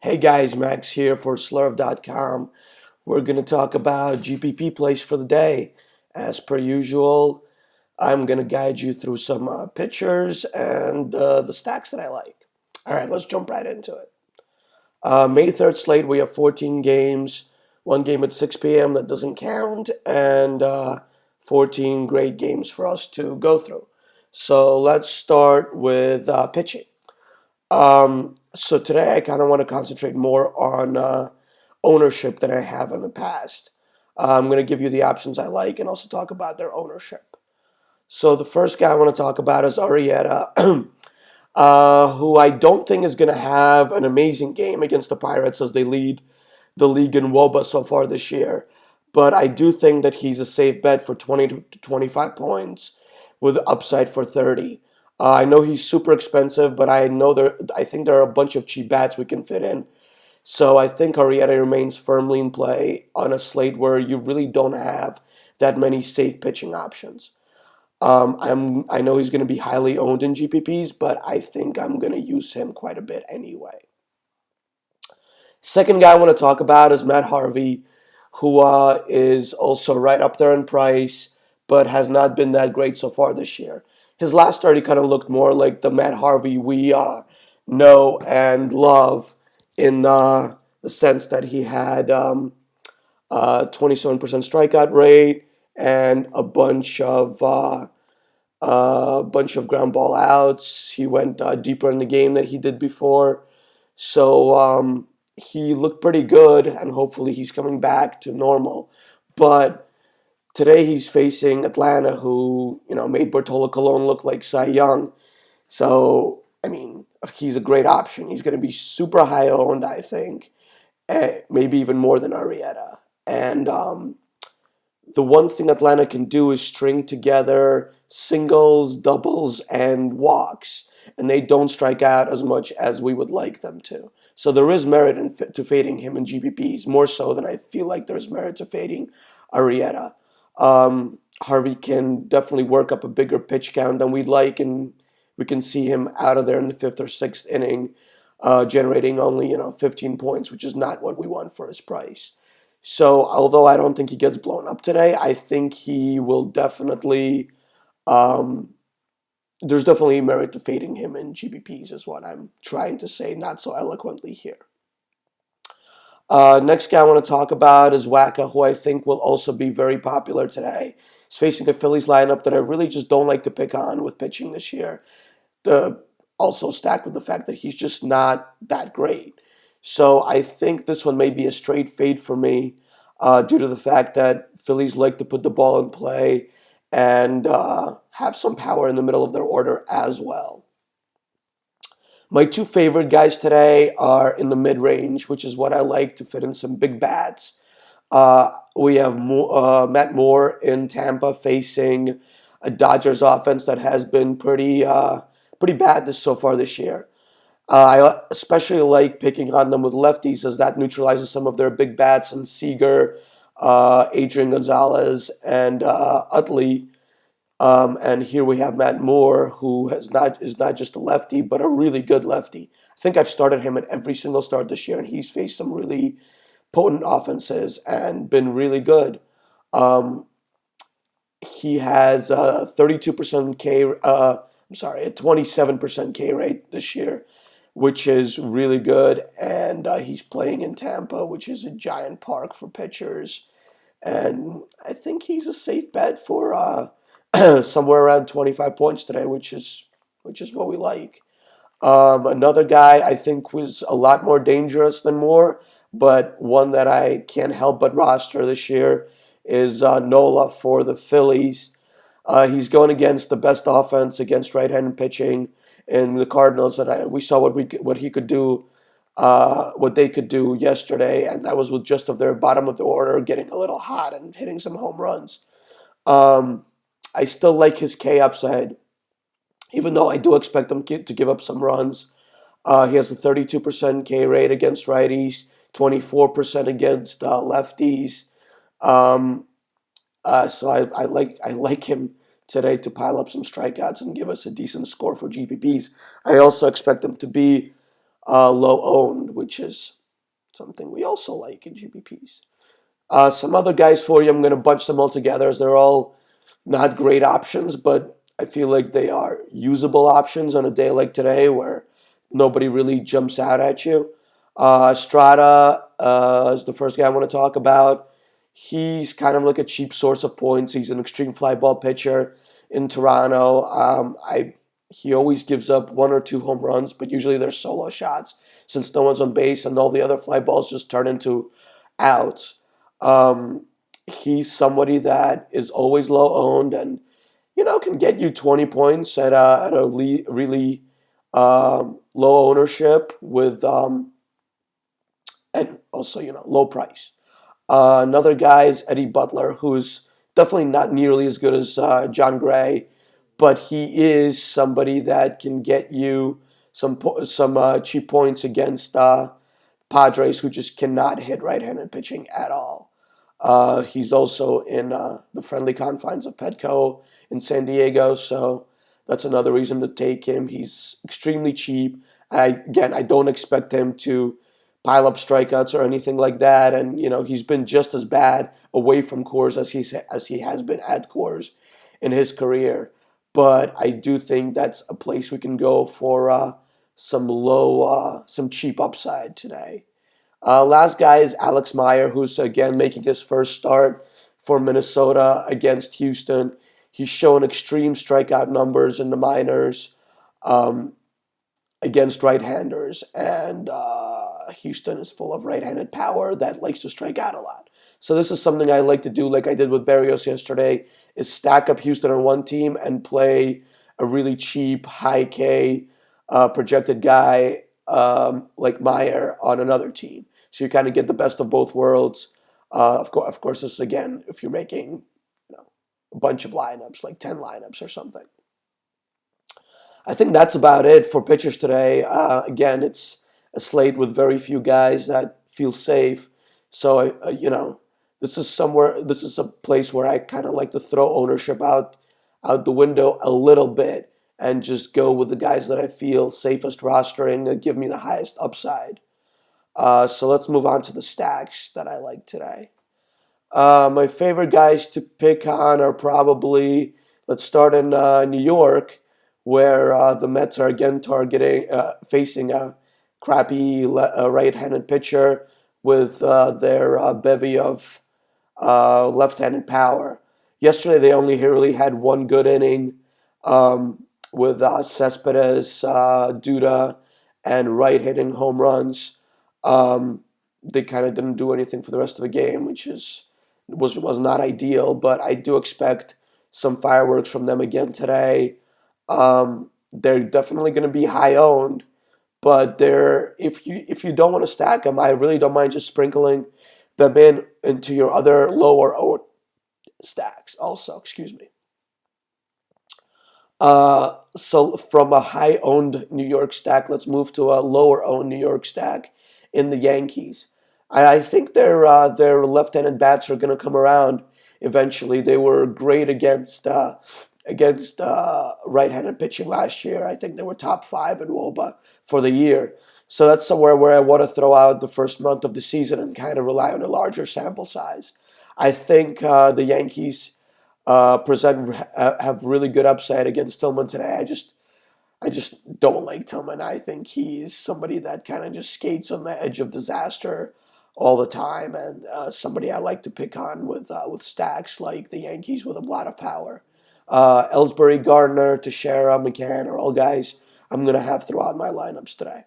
Hey guys, Max here for Slurv.com. We're going to talk about GPP plays for the day. As per usual, I'm going to guide you through some pictures and the stacks that I like. All right, let's jump right into it. May 3rd slate, we have 14 games, one game at 6 p.m. that doesn't count, and 14 great games for us to go through. So let's start with pitching. So today I kind of want to concentrate more on ownership than I have in the past. I'm going to give you the options I like and also talk about their ownership. So the first guy I want to talk about is Arrieta, who I don't think is going to have an amazing game against the Pirates as they lead the league in WOBA so far this year. But I do think that he's a safe bet for 20 to 25 points with upside for 30. I know he's super expensive, but I think there are a bunch of cheap bats we can fit in. So I think Arrieta remains firmly in play on a slate where you really don't have that many safe pitching options. I know he's going to be highly owned in GPPs, but I think I'm going to use him quite a bit anyway. Second guy I want to talk about is Matt Harvey, who is also right up there in price, but has not been that great so far this year. His last start, he kind of looked more like the Matt Harvey we know and love in the sense that he had 27% strikeout rate and a bunch of ground ball outs. He went deeper in the game than he did before. So he looked pretty good, and hopefully he's coming back to normal. But today he's facing Atlanta, who made Bartolo Colon look like Cy Young. So I mean, he's a great option. He's going to be super high owned, I think, maybe even more than Arrieta. And the one thing Atlanta can do is string together singles, doubles, and walks, and they don't strike out as much as we would like them to. So there is merit to fading him in GPPs, more so than I feel like there's merit to fading Arrieta. Harvey can definitely work up a bigger pitch count than we'd like, and we can see him out of there in the fifth or sixth inning, generating only 15 points, which is not what we want for his price. So although I don't think he gets blown up today, I think he will definitely. Um, there's definitely merit to fading him in GPPs, is what I'm trying to say, not so eloquently here. Next guy I want to talk about is Waka, who I think will also be very popular today. He's facing a Phillies lineup that I really just don't like to pick on with pitching this year. The Also stacked with the fact that he's just not that great. So I think this one may be a straight fade for me due to the fact that Phillies like to put the ball in play and have some power in the middle of their order as well. My two favorite guys today are in the mid range, which is what I like to fit in some big bats. We have Matt Moore in Tampa facing a Dodgers offense that has been pretty bad so far this year. I especially like picking on them with lefties as that neutralizes some of their big bats and Seager, Adrian Gonzalez, and Utley. And here we have Matt Moore, who is not just a lefty, but a really good lefty. I think I've started him in every single start this year, and he's faced some really potent offenses and been really good. Um, he has a 32% a 27% K rate this year, which is really good. And he's playing in Tampa, which is a giant park for pitchers. And I think he's a safe bet for somewhere around 25 points today, which is what we like. Another guy I think was a lot more dangerous than Moore, but one that I can't help but roster this year is Nola for the Phillies. He's going against the best offense against right-handed pitching in the Cardinals, and we saw what he could do, what they could do yesterday, and that was with just of their bottom of the order getting a little hot and hitting some home runs. Um, I still like his K upside, even though I do expect him to give up some runs. He has a 32% K rate against righties, 24% against lefties. Um, so I like him today to pile up some strikeouts and give us a decent score for GPPs. I also expect him to be low owned, which is something we also like in GPPs. Some other guys for you, I'm going to bunch them all together as they're all not great options, but I feel like they are usable options on a day like today where nobody really jumps out at you. Strata is the first guy I want to talk about. He's kind of like a cheap source of points. He's an extreme fly ball pitcher in Toronto. He always gives up one or two home runs, but usually they're solo shots since no one's on base and all the other fly balls just turn into outs. Um, he's somebody that is always low owned and can get you 20 points at a really low ownership with and also low price. Another guy is Eddie Butler, who's definitely not nearly as good as John Gray, but he is somebody that can get you some cheap points against Padres, who just cannot hit right-handed pitching at all. He's also in the friendly confines of Petco in San Diego, so that's another reason to take him. He's extremely cheap. I don't expect him to pile up strikeouts or anything like that, and he's been just as bad away from Coors as he has been at Coors in his career. But I do think that's a place we can go for some cheap upside today. Last guy is Alex Meyer, who's again making his first start for Minnesota against Houston. He's shown extreme strikeout numbers in the minors um, against right-handers, and Houston is full of right-handed power that likes to strike out a lot. So this is something I like to do, like I did with Barrios yesterday, is stack up Houston on one team and play a really cheap, high K projected guy like Meyer on another team. So you kind of get the best of both worlds. Of course, this is again if you're making a bunch of lineups, like 10 lineups or something. I think that's about it for pitchers today. Again, it's a slate with very few guys that feel safe. So this is somewhere. This is a place where I kind of like to throw ownership out the window a little bit and just go with the guys that I feel safest rostering that give me the highest upside. So let's move on to the stacks that I like today. My favorite guys to pick on are probably, let's start in New York, where the Mets are again facing a crappy right-handed pitcher with their bevy of left-handed power. Yesterday, they only really had one good inning with Cespedes, Duda, and Wright hitting home runs. They kind of didn't do anything for the rest of the game, which was not ideal. But I do expect some fireworks from them again today. They're definitely going to be high owned, but if you don't want to stack them, I really don't mind just sprinkling them into your other lower owned stacks. Also, excuse me. So from a high owned New York stack, let's move to a lower owned New York stack in the Yankees. I think their left-handed bats are going to come around eventually. They were great against right-handed pitching last year. I think they were top five in WOBA for the year. So that's somewhere where I want to throw out the first month of the season and kind of rely on a larger sample size. I think the Yankees have really good upside against Tillman today. I just don't like Tillman. I think he's somebody that kind of just skates on the edge of disaster all the time, and somebody I like to pick on with stacks like the Yankees with a lot of power. Ellsbury, Gardner, Teixeira, McCann are all guys I'm going to have throughout my lineups today.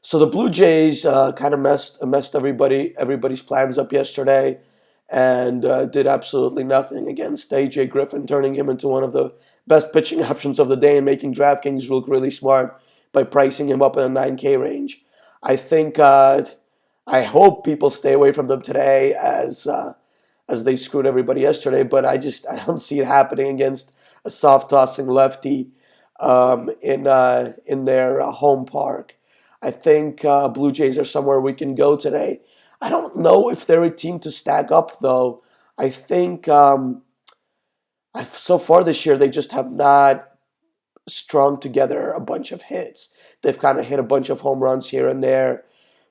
So the Blue Jays kind of messed everybody's plans up yesterday, and did absolutely nothing against AJ Griffin, turning him into one of the best pitching options of the day and making DraftKings look really smart by pricing him up in a 9K range. I think I hope people stay away from them today as they screwed everybody yesterday, but I don't see it happening against a soft tossing lefty in their home park. I think Blue Jays are somewhere we can go today. I don't know if they're a team to stack up though. I think so far this year they just have not strung together a bunch of hits. They've kind of hit a bunch of home runs here and there.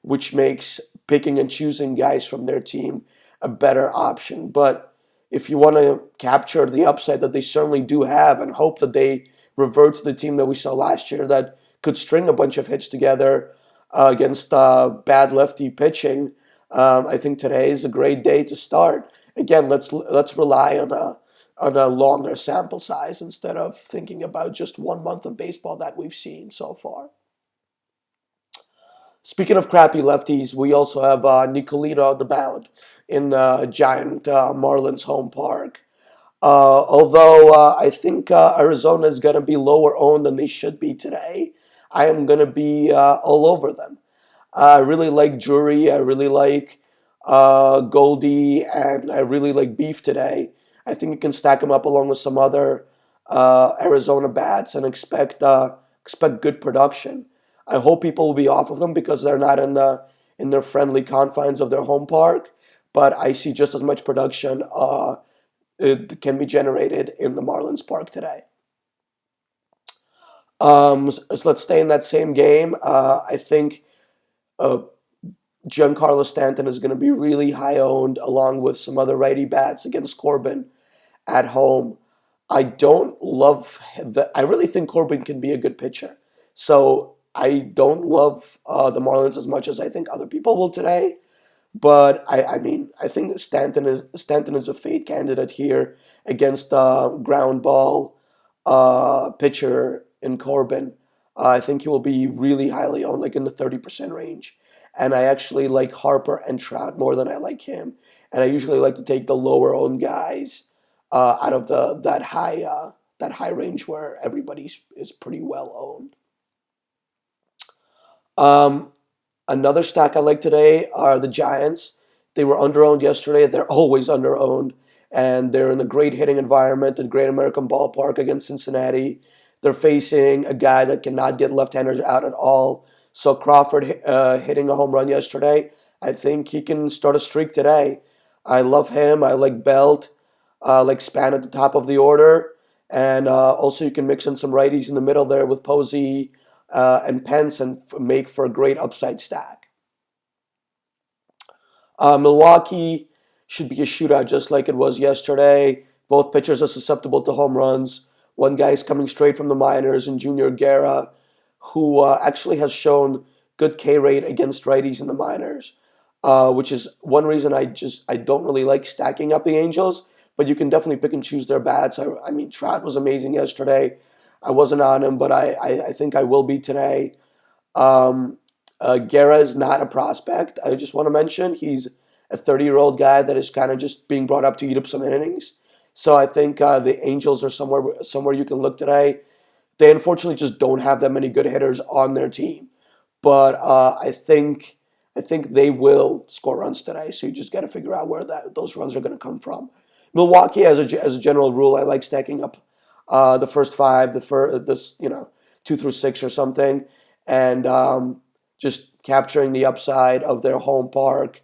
which makes picking and choosing guys from their team a better option. But if you want to capture the upside that they certainly do have and hope that they revert to the team that we saw last year that could string a bunch of hits together against bad lefty pitching, I think today is a great day to start. Again, let's rely on a longer sample size instead of thinking about just 1 month of baseball that we've seen so far. Speaking of crappy lefties, we also have Nicolino on the mound in giant Marlins home park. Although I think Arizona is going to be lower owned than they should be today, I am going to be all over them. I really like Drury. I really like Goldie, and I really like Beef today. I think you can stack them up along with some other Arizona bats and expect good production. I hope people will be off of them because they're not in their friendly confines of their home park. But I see just as much production it can be generated in the Marlins park today. So let's stay in that same game. I think uh, Giancarlo Stanton is going to be really high owned along with some other righty bats against Corbin at home. I don't love the. I really think Corbin can be a good pitcher. So I don't love the Marlins as much as I think other people will today. But I mean, I think Stanton is a fade candidate here against ground ball pitcher in Corbin. I think he will be really highly owned, like in the 30% range. And I actually like Harper and Trout more than I like him. And I usually like to take the lower owned guys out of the that high range where everybody is pretty well owned. Um, Another stack I like today are the Giants. They were underowned yesterday. They're always underowned, and they're in a great hitting environment at Great American Ballpark against Cincinnati. They're facing a guy that cannot get left-handers out at all. So Crawford hitting a home run yesterday. I think he can start a streak today. I love him. I like Belt. Like Span at the top of the order, and also you can mix in some righties in the middle there with Posey and Pence and make for a great upside stack. Milwaukee should be a shootout just like it was yesterday. Both pitchers are susceptible to home runs. One guy is coming straight from the minors, and Junior Guerra, who actually has shown good K rate against righties in the minors, which is one reason I don't really like stacking up the Angels. But you can definitely pick and choose their bats. I mean, Trout was amazing yesterday. I wasn't on him, but I think I will be today. Um, Guerra is not a prospect. I just want to mention he's a 30-year-old guy that is kind of just being brought up to eat up some innings. So I think the Angels are somewhere you can look today. They unfortunately just don't have that many good hitters on their team, but I think they will score runs today. So you just got to figure out where those runs are going to come from. Milwaukee, as a general rule, I like stacking up the first five, the first this 2 through 6 or something, and just capturing the upside of their home park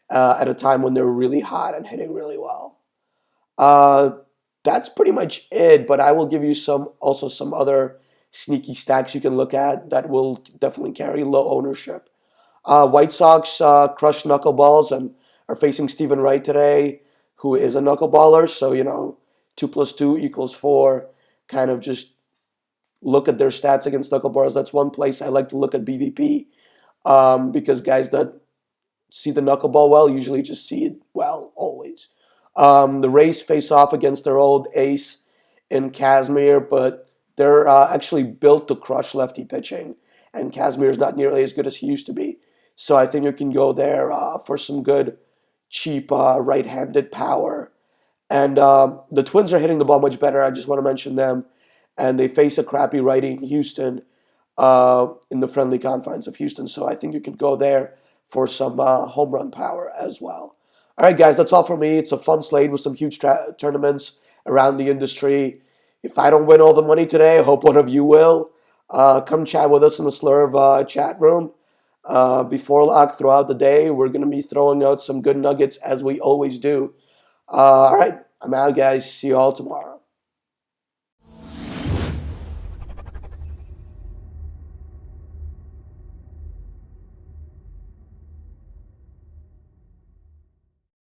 at a time when they're really hot and hitting really well. Uh, that's pretty much it. But I will give you some other sneaky stacks you can look at that will definitely carry low ownership. White Sox crushed knuckleballs and are facing Stephen Wright today, who is a knuckleballer. So 2 plus 2 equals 4. Kind of just look at their stats against knuckleballers. That's one place I like to look at BVP because guys that see the knuckleball well usually just see it well always. The Rays face off against their old ace in Casimir, but they're actually built to crush lefty pitching, and Casimir is not nearly as good as he used to be. So I think you can go there for some good, cheap right-handed power. And the Twins are hitting the ball much better. I just want to mention them. And they face a crappy righty in Houston in the friendly confines of Houston. So I think you can go there for some home run power as well. All right, guys, that's all for me. It's a fun slate with some huge tournaments around the industry. If I don't win all the money today, I hope one of you will. Come chat with us in the Slurve chat room. Before lock throughout the day, we're going to be throwing out some good nuggets as we always do. All right, I'm out, guys. See you all tomorrow.